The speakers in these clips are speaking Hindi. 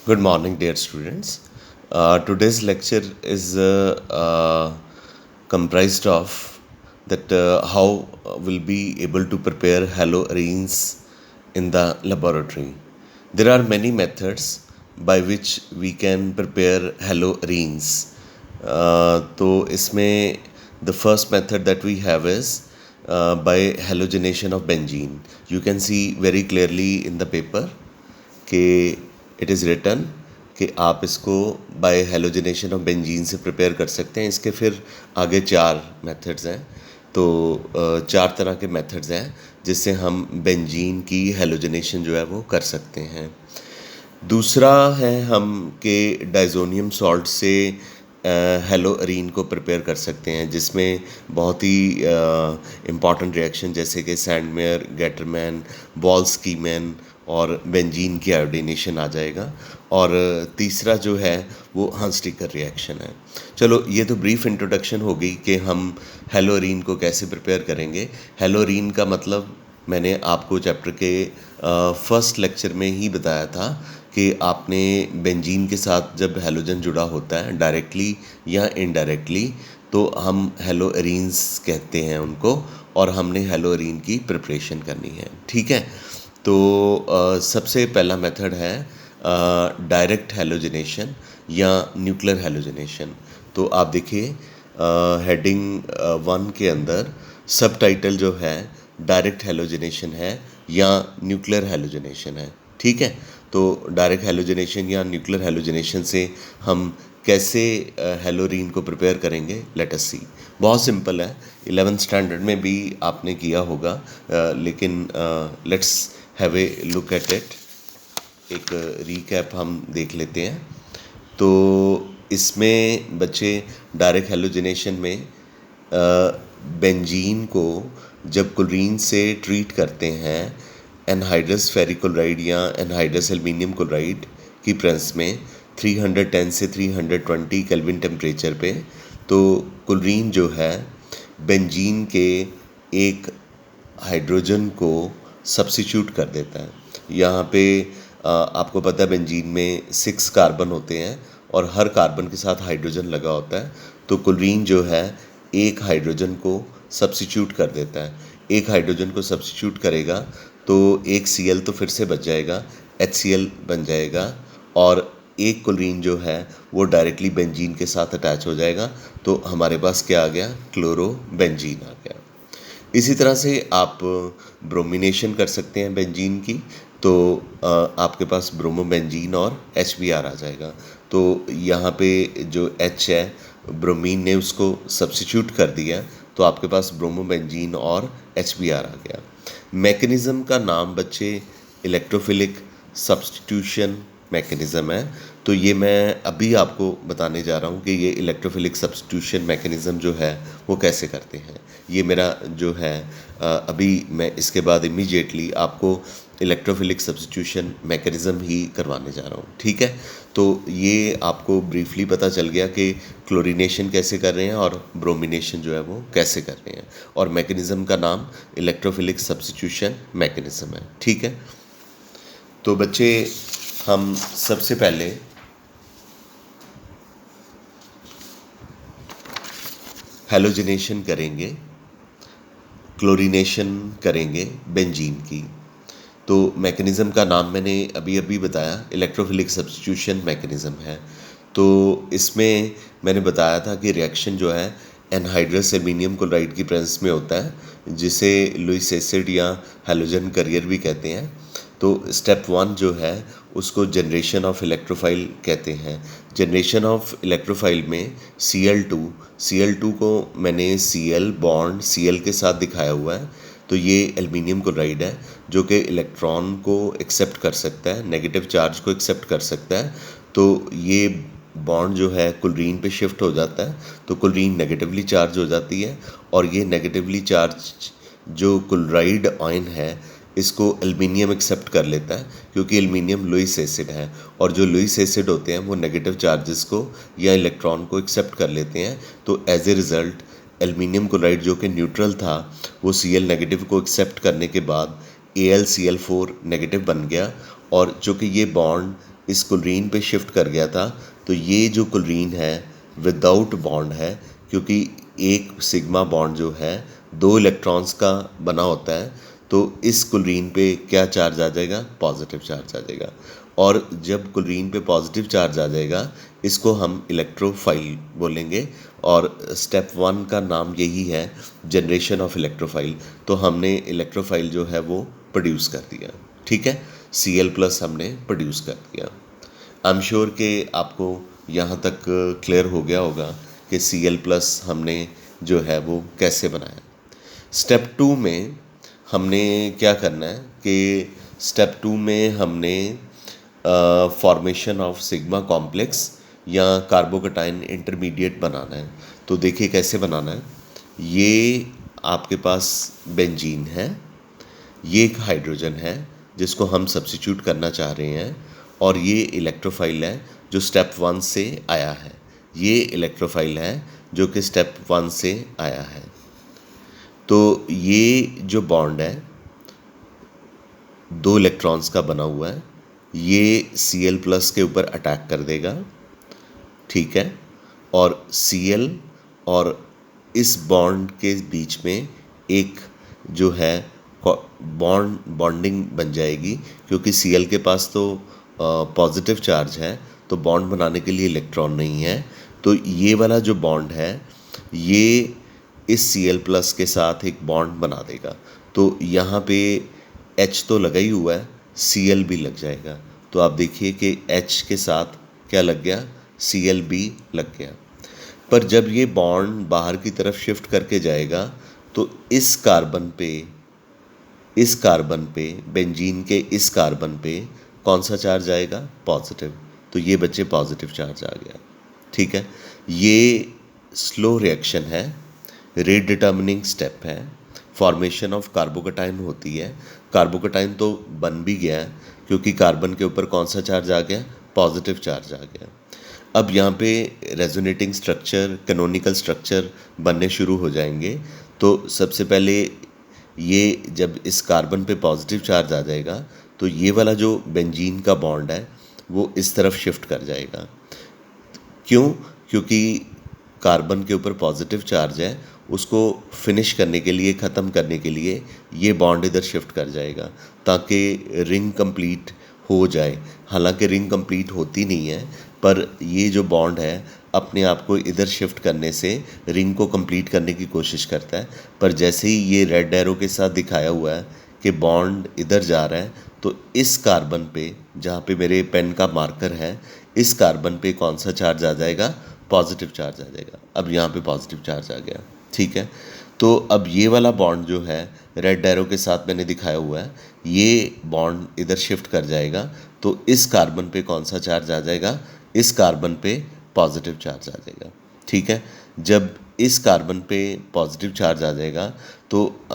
Good morning, dear students. Today's lecture is comprised of that how we'll be able to prepare haloarenes in the laboratory. There are many methods by which we can prepare haloarenes. तो इसमें the first method that we have is by halogenation of benzene. You can see very clearly in the paper कि इट इज़ रिटन कि आप इसको बाय हेलोजिनेशन ऑफ बेंजीन से प्रिपेयर कर सकते हैं। इसके फिर आगे चार मेथड्स हैं। तो चार तरह के मेथड्स हैं जिससे हम बेंजीन की हेलोजिनेशन जो है वो कर सकते हैं। दूसरा है हम कि डाइज़ोनियम सॉल्ट से हेलोअरीन को प्रिपेयर कर सकते हैं, जिसमें बहुत ही इम्पॉर्टेंट रिएक्शन जैसे कि सैंडमेयर, गेटरमैन, बॉल्स्कीमैन और बेंजीन की आयोडीनेशन आ जाएगा। और तीसरा जो है वो हंस्टिकर रिएक्शन है। चलो, ये तो ब्रीफ इंट्रोडक्शन होगी कि हम हेलोअरीन को कैसे प्रिपेयर करेंगे। हेलोअरीन का मतलब मैंने आपको चैप्टर के फर्स्ट लेक्चर में ही बताया था कि आपने बेंजीन के साथ जब हेलोजन जुड़ा होता है डायरेक्टली या इनडायरेक्टली, तो हम हेलोअरीन्स कहते हैं उनको, और हमने हेलोअरीन की प्रिपरेशन करनी है। ठीक है। तो सबसे पहला मेथड है डायरेक्ट हेलोजिनेशन या न्यूक्लियर हेलोजिनेशन। तो आप देखिए हेडिंग 1 के अंदर सब टाइटल जो है डायरेक्ट हेलोजिनेशन है या न्यूक्लियर हेलोजिनेशन है। ठीक है। तो डायरेक्ट हेलोजिनेशन या न्यूक्लियर हेलोजिनेशन से हम कैसे हेलोरीन को प्रिपेयर करेंगे, लेट अस सी। बहुत सिंपल है, 11th स्टैंडर्ड में भी आपने किया होगा, लेकिन let's have a look at it. एक रीकैप हम देख लेते हैं। तो इसमें बच्चे डायरेक्ट हेलोजिनेशन में बेंजीन को जब क्लोरीन से ट्रीट करते हैं एनहाइड्रस फेरिक्लोराइड या एनहाइड्रस एल्युमिनियम क्लोराइड की प्रेजेंस में 310 से 320 केल्विन टेम्परेचर पे, तो क्लोरीन जो है बेंजीन के एक हाइड्रोजन को सब्स्टिट्यूट कर देता है। यहाँ पे आपको पता है बेंजीन में 6 कार्बन होते हैं और हर कार्बन के साथ हाइड्रोजन लगा होता है। तो क्लोरीन जो है एक हाइड्रोजन को सब्स्टिट्यूट कर देता है। एक हाइड्रोजन को सब्स्टिट्यूट करेगा तो एक Cl तो फिर से बच जाएगा, HCl बन जाएगा, और एक क्लोरीन जो है वो डायरेक्टली बेंजीन के साथ अटैच हो जाएगा। तो हमारे पास क्या आ गया, क्लोरोबेंजीन आ गया। इसी तरह से आप ब्रोमिनेशन कर सकते हैं बेंजीन की, तो आपके पास ब्रोमोबेंजीन और HBr आ जाएगा। तो यहाँ पे जो H है ब्रोमीन ने उसको सब्स्टिट्यूट कर दिया, तो आपके पास ब्रोमोबेंजीन और HBr आ गया। मैकेनिज़्म का नाम बच्चे इलेक्ट्रोफिलिक सब्स्टिट्यूशन मैकेनिज़्म है। तो ये मैं अभी आपको बताने जा रहा हूँ कि ये इलेक्ट्रोफिलिक सब्स्टिट्यूशन मैकेनिज़्म जो है वो कैसे करते हैं। ये मेरा जो है अभी मैं इसके बाद इमीडिएटली आपको इलेक्ट्रोफिलिक सब्स्टिट्यूशन मैकेनिज़्म ही करवाने जा रहा हूँ। ठीक है। तो ये आपको ब्रीफली पता चल गया कि क्लोरीनेशन कैसे कर रहे हैं और ब्रोमिनेशन जो है वो कैसे कर रहे हैं, और मैकेनिज़्म का नाम इलेक्ट्रोफिलिक सब्स्टिट्यूशन मैकेनिज़्म है। ठीक है। तो बच्चे हम सबसे पहले हेलोजिनेशन करेंगे, क्लोरीनेशन करेंगे बेंजीन की। तो मैकेनिज़्म का नाम मैंने अभी अभी बताया, इलेक्ट्रोफिलिक सब्स्टिट्यूशन मैकेनिज़्म है। तो इसमें मैंने बताया था कि रिएक्शन जो है एनहाइड्रस एल्युमिनियम क्लोराइड की प्रेजेंस में होता है, जिसे लुईस एसिड या हैलोजन करियर भी कहते हैं। तो स्टेप 1 जो है उसको जनरेशन ऑफ इलेक्ट्रोफाइल कहते हैं। जनरेशन ऑफ इलेक्ट्रोफाइल में Cl2 को मैंने Cl बॉन्ड Cl के साथ दिखाया हुआ है। तो ये एल्युमिनियम क्लोराइड है जो कि इलेक्ट्रॉन को एक्सेप्ट कर सकता है, नेगेटिव चार्ज को एक्सेप्ट कर सकता है। तो ये बॉन्ड जो है क्लोरीन पे शिफ्ट हो जाता है, तो क्लोरीन नेगेटिवली चार्ज हो जाती है, और ये नेगेटिवली चार्ज जो क्लोराइड आयन है इसको एल्युमिनियम एक्सेप्ट कर लेता है, क्योंकि एल्युमिनियम लुईस एसिड है, और जो लुईस एसिड होते हैं वो नेगेटिव चार्जेस को या इलेक्ट्रॉन को एक्सेप्ट कर लेते हैं। तो as a result aluminium chloride जो कि न्यूट्रल था वो Cl नेगेटिव को एक्सेप्ट करने के बाद AlCl4 नेगेटिव बन गया, और जो कि ये बॉन्ड इस क्लोरीन पे शिफ्ट कर गया था, तो ये जो क्लोरीन है विदाउट बॉन्ड है, क्योंकि एक सिग्मा बॉन्ड जो है 2 इलेक्ट्रॉन्स का बना होता है। तो इस क्लोरीन पे क्या चार्ज आ जाएगा? पॉजिटिव चार्ज आ जाएगा। और जब क्लोरीन पे पॉजिटिव चार्ज आ जाएगा, इसको हम इलेक्ट्रोफाइल बोलेंगे। और स्टेप 1 का नाम यही है, जनरेशन ऑफ इलेक्ट्रोफाइल। तो हमने इलेक्ट्रोफाइल जो है वो प्रोड्यूस कर दिया, ठीक है, Cl+ हमने प्रोड्यूस कर दिया। आई एम श्योर कि आपको यहाँ तक क्लियर हो गया होगा कि Cl+ हमने जो है वो कैसे बनाया। स्टेप 2 में हमने क्या करना है कि स्टेप 2 में हमने फॉर्मेशन ऑफ सिग्मा कॉम्प्लेक्स या कार्बोकटाइन इंटरमीडिएट बनाना है। तो देखिए कैसे बनाना है। ये आपके पास बेंजीन है, ये एक हाइड्रोजन है जिसको हम सब्स्टिट्यूट करना चाह रहे हैं, और ये इलेक्ट्रोफाइल है जो स्टेप 1 से आया है। ये इलेक्ट्रोफाइल है जो कि स्टेप 1 से आया है। तो ये जो बॉन्ड है 2 इलेक्ट्रॉन्स का बना हुआ है, ये Cl+ के ऊपर अटैक कर देगा, ठीक है, और Cl और इस बॉन्ड के बीच में एक जो है बॉन्डिंग बन जाएगी, क्योंकि Cl के पास तो पॉजिटिव चार्ज है, तो बॉन्ड बनाने के लिए इलेक्ट्रॉन नहीं है। तो ये वाला जो बॉन्ड है ये इस Cl+ के साथ एक बॉन्ड बना देगा। तो यहाँ पे H तो लगा ही हुआ है, Cl भी लग जाएगा। तो आप देखिए कि H के साथ क्या लग गया? Cl भी लग गया। पर जब ये बॉन्ड बाहर की तरफ शिफ्ट करके जाएगा, तो इस कार्बन पे बेंजीन के इस कार्बन पे कौन सा चार्ज आएगा? पॉजिटिव। तो ये बच्चे पॉजिटिव चार्ज आ गया, ठीक है। ये स्लो रिएक्शन है, रेट डिटर्मिनिंग स्टेप है, फॉर्मेशन ऑफ कार्बोकटाइन होती है। कार्बोकटाइन तो बन भी गया है, क्योंकि कार्बन के ऊपर कौन सा चार्ज आ गया? पॉजिटिव चार्ज आ गया। अब यहाँ पे रेजोनेटिंग स्ट्रक्चर, कैनोनिकल स्ट्रक्चर बनने शुरू हो जाएंगे। तो सबसे पहले ये जब इस कार्बन पे पॉजिटिव चार्ज आ जाएगा, तो ये वाला जो बेंजीन का बॉन्ड है वो इस तरफ शिफ्ट कर जाएगा। क्यों? क्योंकि कार्बन के ऊपर पॉजिटिव चार्ज है, उसको फिनिश करने के लिए, ख़त्म करने के लिए ये बॉन्ड इधर शिफ्ट कर जाएगा, ताकि रिंग कंप्लीट हो जाए। हालांकि रिंग कंप्लीट होती नहीं है, पर ये जो बॉन्ड है अपने आप को इधर शिफ्ट करने से रिंग को कंप्लीट करने की कोशिश करता है। पर जैसे ही ये रेड एरो के साथ दिखाया हुआ है कि बॉन्ड इधर जा रहा है, तो इस कार्बन पे, जहाँ पे मेरे पेन का मार्कर है, इस कार्बन पे कौन सा चार्ज आ जाएगा? पॉजिटिव चार्ज आ जाएगा। अब यहाँ पे पॉजिटिव चार्ज आ गया, ठीक है। तो अब ये वाला बॉन्ड जो है रेड एरो के साथ मैंने दिखाया हुआ है, ये बॉन्ड इधर शिफ्ट कर जाएगा। तो इस कार्बन पे कौन सा चार्ज आ जाएगा? इस कार्बन पे पॉजिटिव चार्ज आ जाएगा, ठीक है। जब इस कार्बन पे पॉजिटिव चार्ज आ जाएगा, तो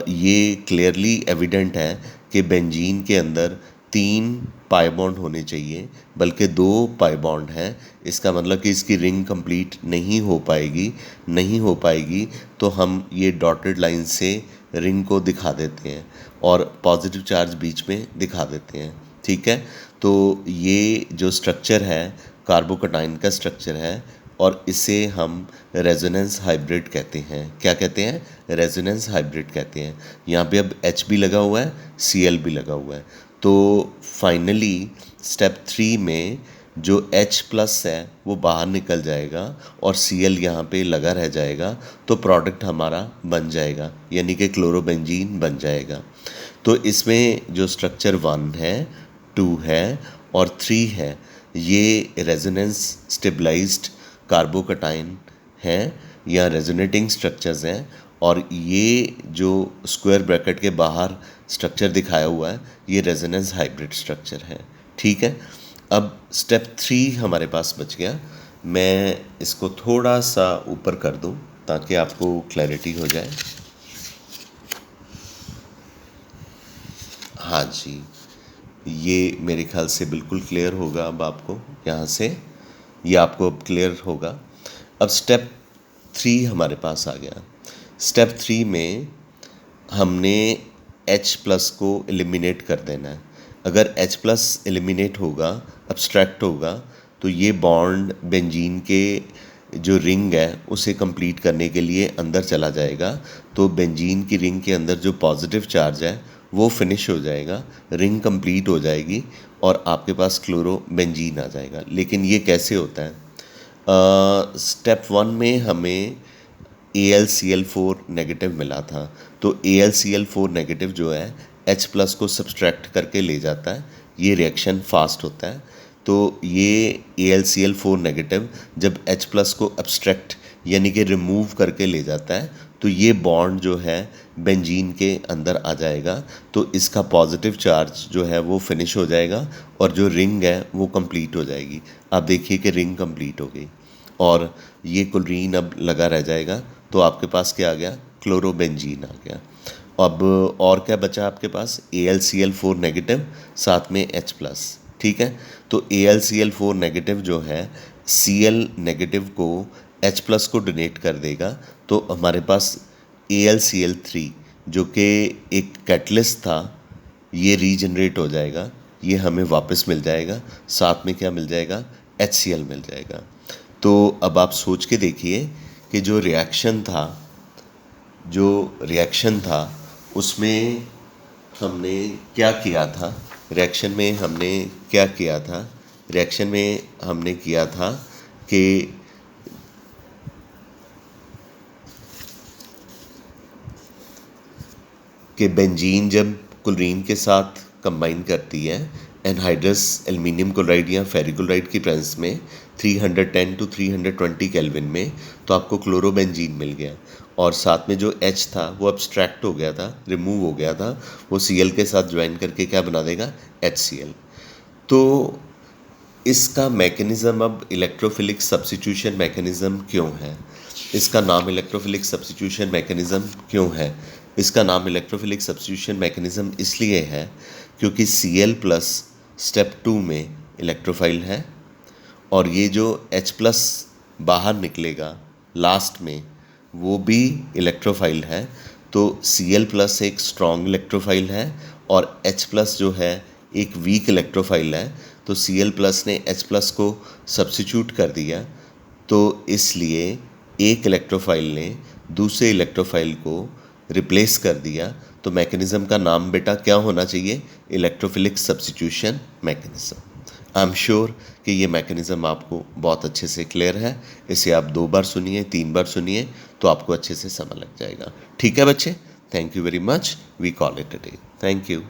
ये क्लियरली एविडेंट है कि बेंजीन के अंदर 3 पाई बॉन्ड होने चाहिए, बल्कि 2 पाई बॉन्ड हैं। इसका मतलब कि इसकी रिंग कंप्लीट नहीं हो पाएगी। तो हम ये डॉटेड लाइन से रिंग को दिखा देते हैं और पॉजिटिव चार्ज बीच में दिखा देते हैं, ठीक है। तो ये जो स्ट्रक्चर है कार्बोकटाइन का स्ट्रक्चर है, और इसे हम रेजोनेंस हाइब्रिड कहते हैं। क्या कहते हैं? रेजोनेंस हाइब्रिड कहते हैं। यहाँ पे अब H भी लगा हुआ है, Cl भी लगा हुआ है। तो फाइनली स्टेप 3 में जो H+ है वो बाहर निकल जाएगा और Cl यहाँ पे लगा रह जाएगा, तो प्रोडक्ट हमारा बन जाएगा, यानी कि क्लोरोबेंजीन बन जाएगा। तो इसमें जो स्ट्रक्चर 1 है, 2 है और 3 है, ये रेजोनेंस स्टेबलाइज्ड कार्बोकटाइन हैं या रेजोनेटिंग स्ट्रक्चर्स हैं। और ये जो स्क्वायर ब्रैकेट के बाहर स्ट्रक्चर दिखाया हुआ है, ये रेजोनेंस हाइब्रिड स्ट्रक्चर है, ठीक है। अब स्टेप 3 हमारे पास बच गया। मैं इसको थोड़ा सा ऊपर कर दूं ताकि आपको क्लैरिटी हो जाए। हाँ जी, ये मेरे ख्याल से बिल्कुल क्लियर होगा अब आपको। यहाँ से ये आपको अब क्लियर होगा। अब स्टेप 3 हमारे पास आ गया। स्टेप 3 में हमने H+ को एलिमिनेट कर देना है। अगर H प्लस एलिमिनेट होगा, अब्स्ट्रैक्ट होगा, तो ये बॉन्ड बेंजीन के जो रिंग है उसे कंप्लीट करने के लिए अंदर चला जाएगा। तो बेंजीन की रिंग के अंदर जो पॉजिटिव चार्ज है वो फिनिश हो जाएगा, रिंग कंप्लीट हो जाएगी और आपके पास क्लोरो बेंजीन आ जाएगा। लेकिन ये कैसे होता है? स्टेप 1 में हमें AlCl4 नेगेटिव मिला था, तो AlCl4 नेगेटिव जो है H प्लस को सब्सट्रैक्ट करके ले जाता है, ये रिएक्शन फास्ट होता है। तो ये AlCl4 नेगेटिव जब H प्लस को अब्स्ट्रैक्ट यानी कि रिमूव करके ले जाता है, तो ये बॉन्ड जो है बेंजीन के अंदर आ जाएगा, तो इसका पॉजिटिव चार्ज जो है वो फिनिश हो जाएगा और जो रिंग है वो कंप्लीट हो जाएगी। आप देखिए कि रिंग कंप्लीट हो गई और ये क्लोरीन अब लगा रह जाएगा, तो आपके पास क्या आ गया? क्लोरोबेंजीन आ गया। अब और क्या बचा आपके पास? AlCl4 नेगेटिव साथ में H प्लस, ठीक है। तो AlCl4 नेगेटिव जो है Cl नेगेटिव को H प्लस को डोनेट कर देगा, तो हमारे पास AlCl3 जो कि एक कैटलिस्ट था, ये रीजनरेट हो जाएगा, ये हमें वापस मिल जाएगा, साथ में क्या मिल जाएगा? HCl मिल जाएगा। तो अब आप सोच के देखिए कि जो रिएक्शन था उसमें हमने क्या किया था? रिएक्शन में हमने क्या किया था? रिएक्शन में हमने किया था कि बेंजीन जब क्लोरीन के साथ कंबाइन करती है एनहाइड्रस एल्युमिनियम क्लोराइड या फेरिक्लोराइड की प्रेजेंस में 310 to 320 केल्विन में, तो आपको क्लोरोबेंजीन मिल गया और साथ में जो H था वो अब्स्ट्रैक्ट हो गया था, रिमूव हो गया था, वो Cl के साथ ज्वाइन करके क्या बना देगा? HCl। तो इसका मैकेनिज़्म अब इलेक्ट्रोफिलिक सब्स्टिट्यूशन मैकेनिज़्म क्यों है? इसका नाम इलेक्ट्रोफिलिक सब्स्टिट्यूशन मैकेनिज़्म क्यों है? इसका नाम इलेक्ट्रोफिलिक सब्स्टिट्यूशन मैकेनिज़्म इसलिए है क्योंकि Cl प्लस स्टेप 2 में इलेक्ट्रोफाइल है और ये जो H प्लस बाहर निकलेगा लास्ट में वो भी इलेक्ट्रोफाइल है। तो Cl प्लस एक स्ट्रॉन्ग इलेक्ट्रोफाइल है और H प्लस जो है एक वीक इलेक्ट्रोफाइल है। तो Cl प्लस ने H प्लस को सब्स्टिट्यूट कर दिया, तो इसलिए एक इलेक्ट्रोफाइल ने दूसरे इलेक्ट्रोफाइल को रिप्लेस कर दिया। तो मैकेनिज़्म का नाम बेटा क्या होना चाहिए? Electrophilic substitution mechanism. I am sure कि ये मैकेनिज़्म आपको बहुत अच्छे से क्लियर है। इसे आप 2 बार सुनिए, 3 बार सुनिए, तो आपको अच्छे से समझ लग जाएगा। ठीक है बच्चे, thank you very much, we call it a day. Thank you.